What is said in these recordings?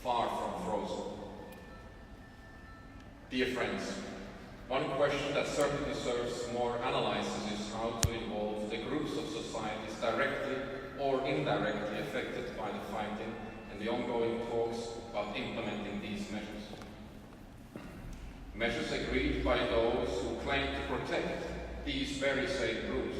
far from frozen. Dear friends, one question that certainly deserves more analysis is how to involve the groups of societies directly or indirectly affected by the fighting and the ongoing talks about implementing these measures. Measures agreed by those who claim to protect these very same groups.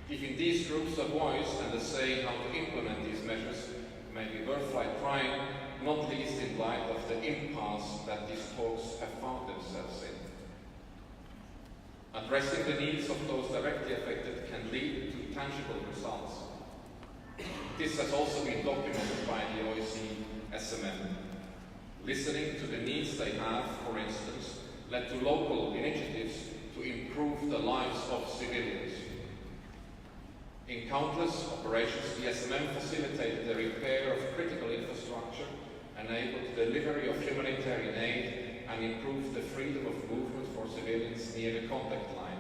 Giving these groups a voice and a say how to implement these measures may be worthwhile trying, not least in light of the impasse that these talks have found themselves in. Addressing the needs of those directly affected can lead to tangible results. This has also been documented by the ОБСЕ SMM. Listening to the needs they have, for instance, led to local initiatives to improve the lives of civilians. In countless operations, the SMM facilitated the repair of critical infrastructure, enabled the delivery of humanitarian aid, and improved the freedom of movement for civilians near the contact line.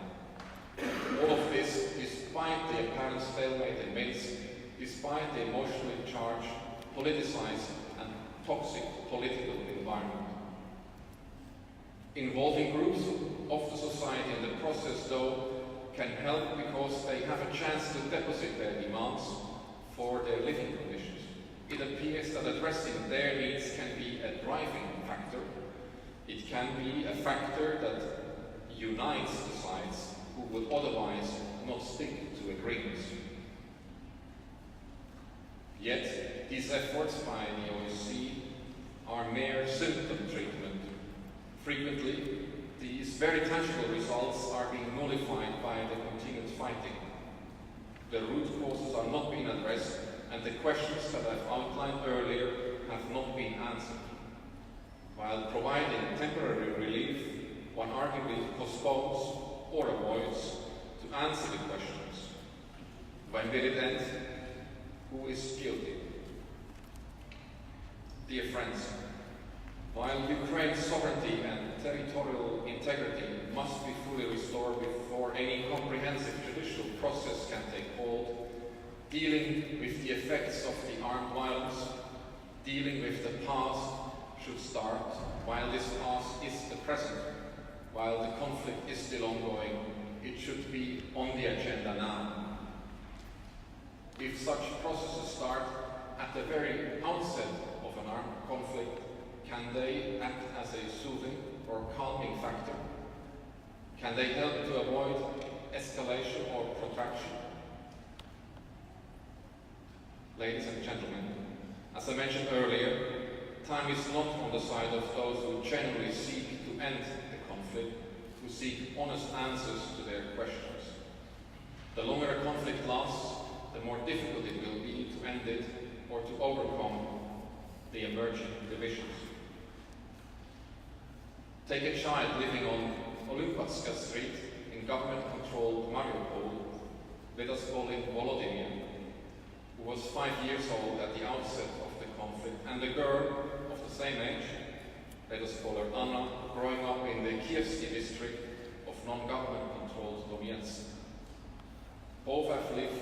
All of this despite the apparent stalemate in Minsk, despite the emotionally charged, politicized, and toxic political environment. Involving groups of the society in the process, though, can help because they have a chance to deposit their demands for their living conditions. It appears that addressing their needs can be a driving factor. It can be a factor that unites the sides who would otherwise not stick to agreements. Yet, these efforts by the ОБСЕ are mere symptom treatment. Frequently, these very tangible results are being nullified by the continued fighting. The root causes are not being addressed, and the questions that I've outlined earlier have not been answered. While providing temporary relief, one arguably postpones or avoids to answer the questions. When will it end? Who is guilty? Dear friends, while Ukraine's sovereignty and territorial integrity must be fully restored before any comprehensive judicial process can take hold, dealing with the effects of the armed violence, dealing with the past should start while this past is the present, while the conflict is still ongoing. It should be on the agenda now. If such processes start at the very outset of an armed conflict, can they act as a soothing or calming factor? Can they help to avoid escalation or protraction? Ladies and gentlemen, as I mentioned earlier, time is not on the side of those who genuinely seek to end the conflict, who seek honest answers to their questions. The longer a conflict lasts, the more difficult it will be to end it or to overcome the emerging divisions. Take a child living on Olympatska Street in government-controlled Mariupol. Let us call him Volodymyr, who was 5 years old at the outset of the conflict, and a girl of the same age, let us call her Anna, growing up in the Kievsky district of non-government-controlled Donetsk. Both have lived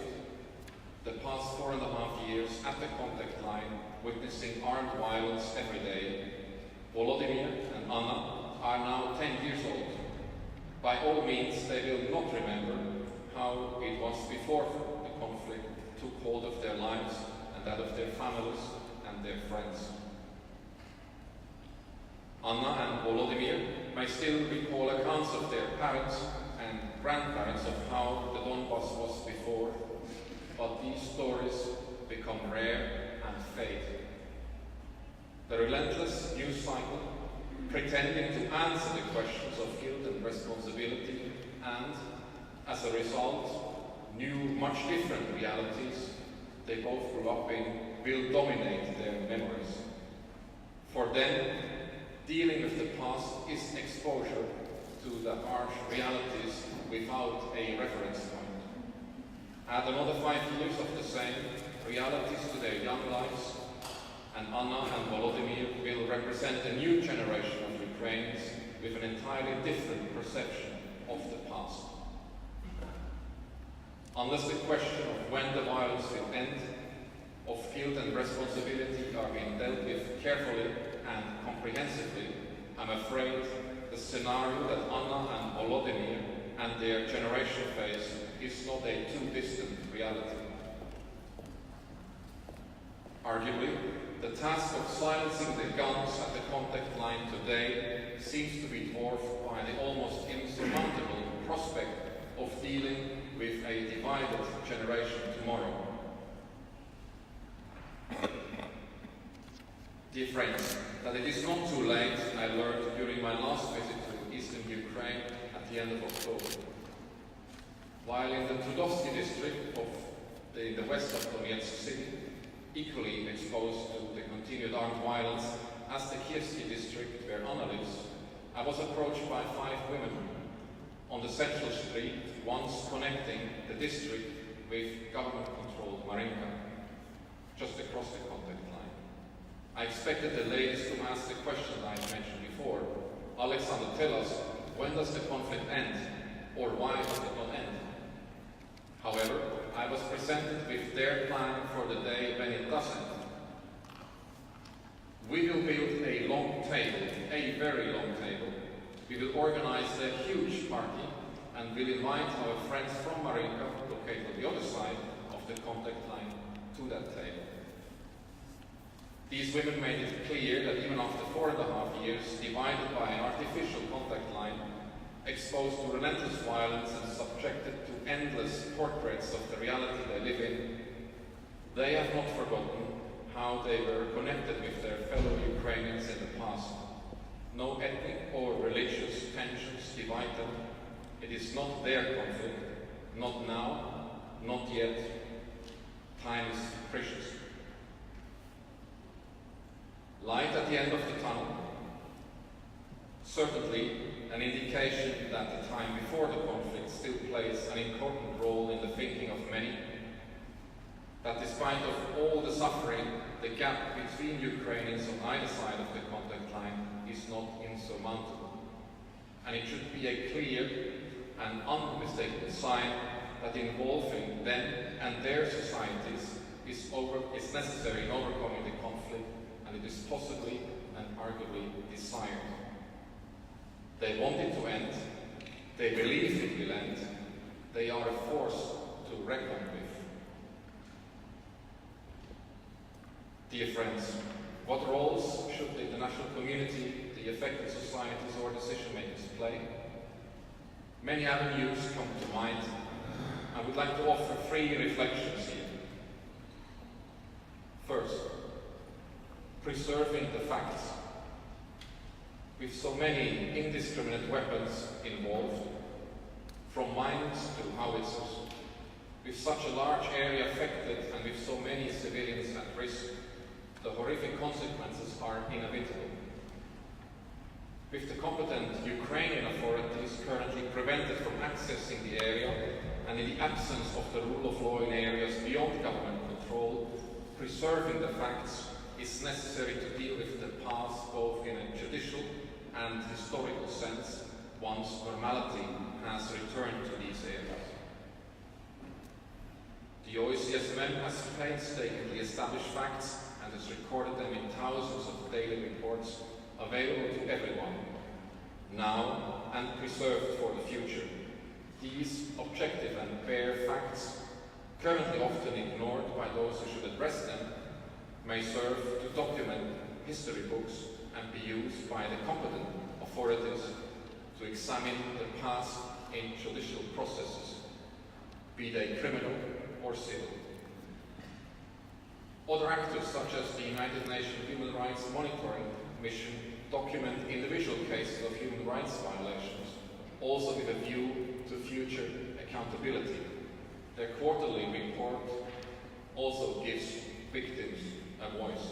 the past 4.5 years at the contact line, witnessing armed violence every day. Volodymyr and Anna are now 10 years old. By all means, they will not remember how it was before the conflict took hold of their lives and that of their families and their friends. Anna and Volodymyr may still recall accounts of their parents and grandparents of how the Donbass was before, but these stories become rare and fade. The relentless news cycle, pretending to answer the questions of guilt and responsibility, and, as a result, new, much different realities they both grew up in, will dominate their memories. For them, dealing with the past is exposure to the harsh realities without a reference point. Add another 5 years of the same realities to their young lives, and Anna and Volodymyr will represent a new generation of Ukrainians with an entirely different perception of the past. Unless the question of when the violence will end, of guilt and responsibility are being dealt with carefully and comprehensively, I'm afraid the scenario that Anna and Volodymyr and their generation face is not a too distant reality. Arguably, the task of silencing the guns at the contact line today seems to be dwarfed by the almost insurmountable prospect of dealing with a divided generation tomorrow. Dear friends, that it is not too late, I learned during my last visit to eastern Ukraine at the end of October. While in the Trudovsky district of the west of Donetsk city, equally exposed to the continued armed violence as the Kievsky district where Anna lives, I was approached by 5 women on the central street, once connecting the district with government-controlled Marinka, just across the contact line. I expected the ladies to ask the question I mentioned before. Alexander, tell us, when does the conflict end? Or why does it not end? However, I was presented with their plan for the day when it does end. We will build a long table, a very long table. We will organize a huge party and will invite our friends from Marinka, located on the other side of the contact line, to that table. These women made it clear that even after 4.5 years, divided by an artificial contact line, exposed to relentless violence and subjected to endless portraits of the reality they live in, they have not forgotten how they were connected with their fellow Ukrainians in the past. No ethnic or religious tensions divide them. It is not their conflict, not now, not yet. Time is precious. Light at the end of the tunnel. Certainly, an indication that the time before the conflict still plays an important role in the thinking of many. That despite of all the suffering, the gap between Ukrainians on either side of the contact line is not insurmountable. And it should be a clear and unmistakable sign that involving them and their societies is necessary in overcoming the conflict, and it is possibly and arguably desired. They want it to end, they believe it will end, they are a force to reckon with. Dear friends, what roles should the international community, the affected societies or decision makers play? Many avenues come to mind. I would like to offer 3 reflections here. First, preserving the facts. With so many indiscriminate weapons involved, from mines to howitzers, with such a large area affected and with so many civilians at risk, the horrific consequences are inevitable. With the competent Ukrainian authorities currently prevented from accessing the area, and in the absence of the rule of law in areas beyond government control, preserving the facts is necessary to deal with the past both in a judicial and historical sense, once normality has returned to these areas. The OBSE has painstakingly established facts and has recorded them in thousands of daily reports available to everyone, now and preserved for the future. These objective and bare facts, currently often ignored by those who should address them, may serve to document history books and be used by the competent authorities to examine the past in judicial processes, be they criminal or civil. Other actors, such as the United Nations Human Rights Monitoring Mission, document individual cases of human rights violations, also with a view to future accountability. Their quarterly report also gives victims a voice.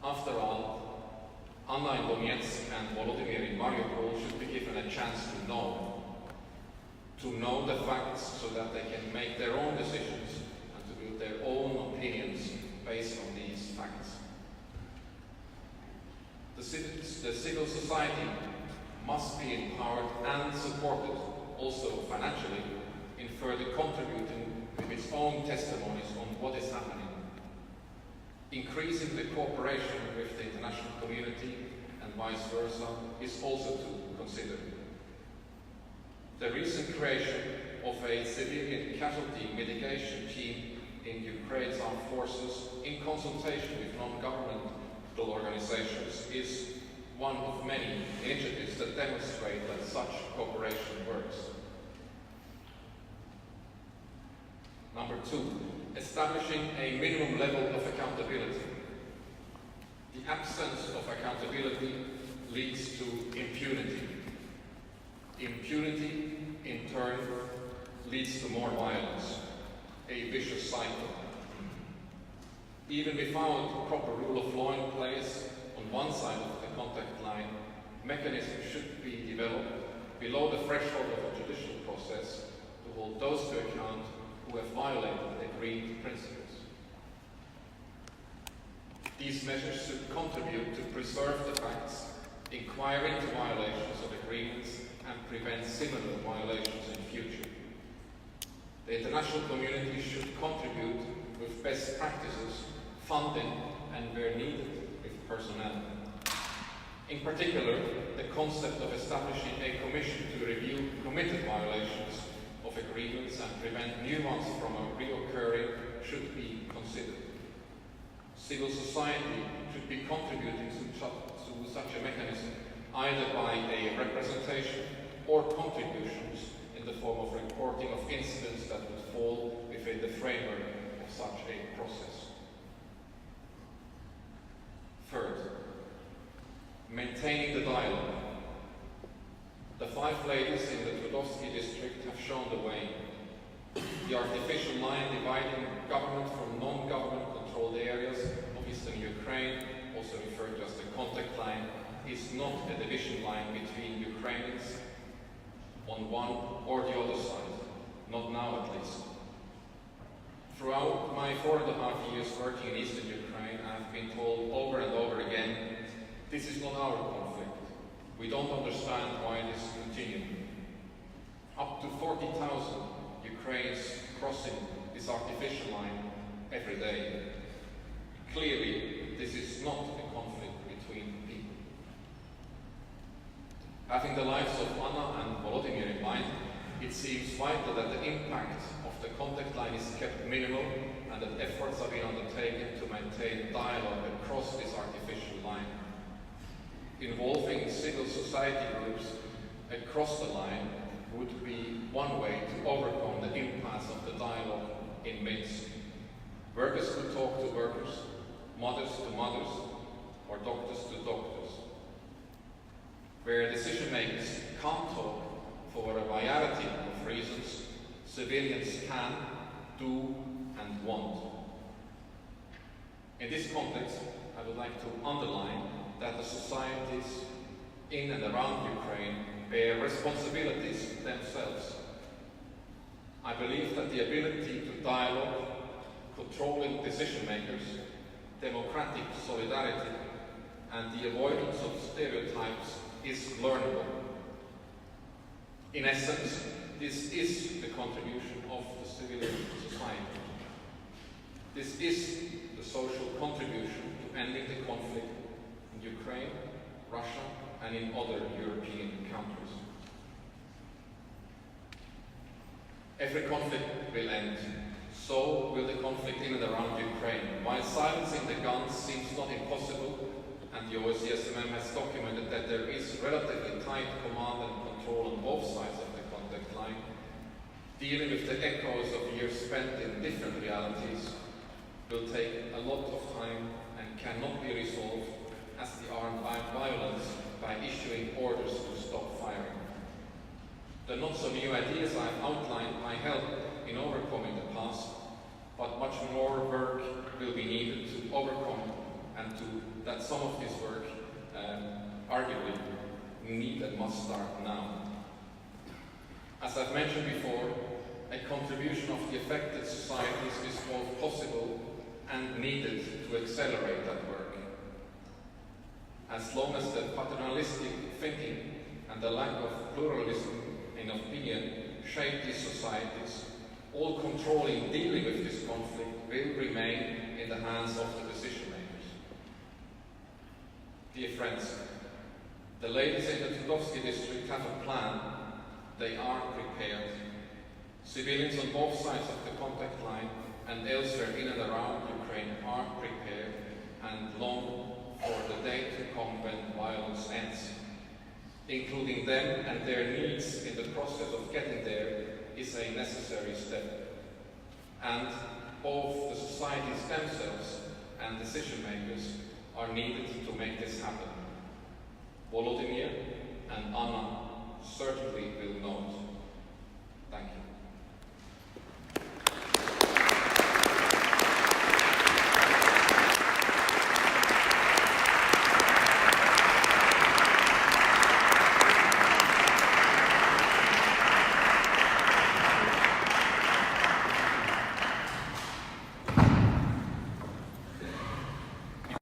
After all, Anna in Donetsk and Volodymyr in Mariupol should be given a chance to know the facts so that they can make their own decisions and to build their own opinions based on these facts. The civil society must be empowered and supported, also financially, in further contributing with its own testimonies on what is happening. Increasing the cooperation with the international community and vice versa is also to consider. The recent creation of a civilian casualty mitigation team in Ukraine's armed forces in consultation with non-governmental organizations is one of many initiatives that demonstrate that such cooperation works. Number 2, establishing a minimum level of accountability. The absence of accountability leads to impunity. Impunity, in turn, leads to more violence, a vicious cycle. Even without proper rule of law in place on one side of the contact line, mechanisms should be developed below the threshold of a judicial process to hold those to account who have violated agreed principles. These measures should contribute to preserve the facts, inquire into violations of agreements, and prevent similar violations in future. The international community should contribute with best practices, funding, and where needed, with personnel. In particular, the concept of establishing a commission to review committed violations of agreements and prevent new ones from reoccurring should be considered. Civil society should be contributing to such a mechanism either by a representation or contributions in the form of reporting of incidents that would fall within the framework of such a process. Third, maintaining the dialogue. The 5 ladies in the Trudovsky district have shown the way. The artificial line dividing government from non-government controlled areas of eastern Ukraine, also referred to as the contact line, is not a division line between Ukrainians on one or the other side, not now at least. Throughout my 4.5 years working in eastern Ukraine, I have been told over and over again, this is not our conflict. We don't understand why this is continuing. Up to 40,000 Ukrainians crossing this artificial line every day. Clearly, this is not a conflict between people. Having the lives of Anna and Volodymyr in mind, it seems vital that the impact of the contact line is kept minimal and that efforts are being undertaken to maintain dialogue across this artificial line. Involving civil society groups across the line would be one way to overcome the impasse of the dialogue in Minsk. Workers could talk to workers, mothers to mothers, or doctors to doctors. Where decision makers can't talk for a variety of reasons, civilians can, do, and want. In this context, I would like to underline that the societies in and around Ukraine bear responsibilities themselves. I believe that the ability to dialogue, controlling decision makers, democratic solidarity, and the avoidance of stereotypes is learnable. In essence, this is the contribution of the civilian society. This is the social contribution to ending the conflict in Ukraine, Russia, and in other European countries. Every conflict will end. So will the conflict in and around Ukraine. While silencing the guns seems not impossible, and the ОБСЕ has documented that there is relatively tight command and control on both sides of the contact line, dealing with the echoes of years spent in different realities will take a lot of time and cannot be resolved as the armed violence by issuing orders to stop firing. The not-so-new ideas I have outlined might help in overcoming the past, but much more work will be needed to overcome and that some of this work arguably need and must start now. As I've mentioned before, a contribution of the affected societies is both possible and needed to accelerate that work. As long as the paternalistic thinking and the lack of pluralism in opinion shape these societies, all controlling dealing with this conflict will remain in the hands of the decision Dear friends, the ladies in the Tudovsky district have a plan. They are prepared. Civilians on both sides of the contact line and elsewhere in and around Ukraine are prepared and long for the day to come when violence ends. Including them and their needs in the process of getting there is a necessary step. And both the societies themselves and decision makers are needed to make this happen. Volodymyr and Anna certainly will not. Thank you.